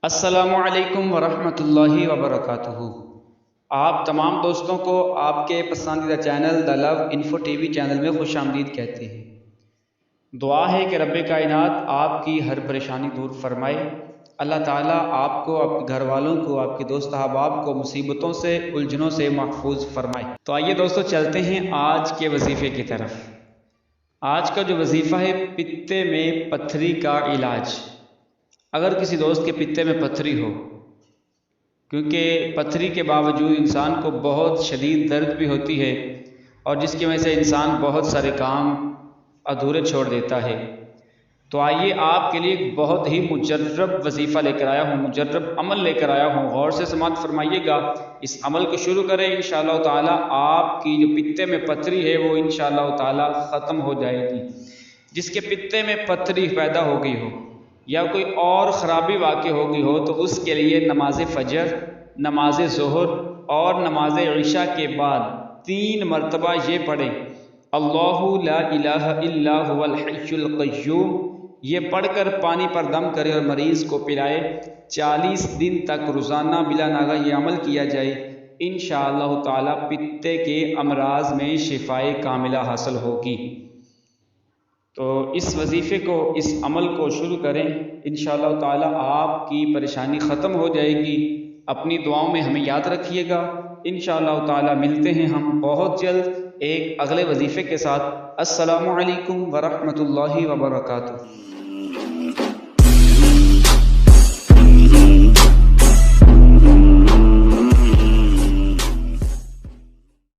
السلام علیکم ورحمۃ اللہ وبرکاتہ۔ آپ تمام دوستوں کو آپ کے پسندیدہ چینل دا لو انفو ٹی وی چینل میں خوش آمدید کہتے ہیں۔ دعا ہے کہ رب کائنات آپ کی ہر پریشانی دور فرمائے۔ اللہ تعالیٰ آپ کو، آپ کے گھر والوں کو، آپ کے دوست احباب کو مصیبتوں سے، الجھنوں سے محفوظ فرمائے۔ تو آئیے دوستو چلتے ہیں آج کے وظیفے کی طرف۔ آج کا جو وظیفہ ہے، پتے میں پتھری کا علاج۔ اگر کسی دوست کے پتے میں پتھری ہو، کیونکہ پتھری کے باوجود انسان کو بہت شدید درد بھی ہوتی ہے اور جس کی وجہ سے انسان بہت سارے کام ادھورے چھوڑ دیتا ہے، تو آئیے آپ کے لیے ایک بہت ہی مجرب وظیفہ لے کر آیا ہوں، مجرب عمل لے کر آیا ہوں۔ غور سے سماعت فرمائیے گا، اس عمل کو شروع کریں، انشاءاللہ تعالی آپ کی جو پتے میں پتھری ہے وہ انشاءاللہ تعالی ختم ہو جائے گی۔ جس کے پتے میں پتھری پیدا ہو گئی ہو یا کوئی اور خرابی واقع ہو گئی ہو، تو اس کے لیے نماز فجر، نماز ظہر اور نماز عشاء کے بعد 3 مرتبہ یہ پڑھیں، اللہ لا الہ الا هو الحی القیوم۔ یہ پڑھ کر پانی پر دم کرے اور مریض کو پلائے۔ 40 دن تک روزانہ بلا ناغہ یہ عمل کیا جائے، انشاءاللہ تعالی پتے کے امراض میں شفائے کاملہ حاصل ہوگی۔ تو اس وظیفے کو، اس عمل کو شروع کریں، انشاءاللہ تعالی آپ کی پریشانی ختم ہو جائے گی۔ اپنی دعاؤں میں ہمیں یاد رکھیے گا۔ انشاءاللہ تعالی ملتے ہیں ہم بہت جلد ایک اگلے وظیفے کے ساتھ۔ السلام علیکم ورحمۃ اللہ وبرکاتہ۔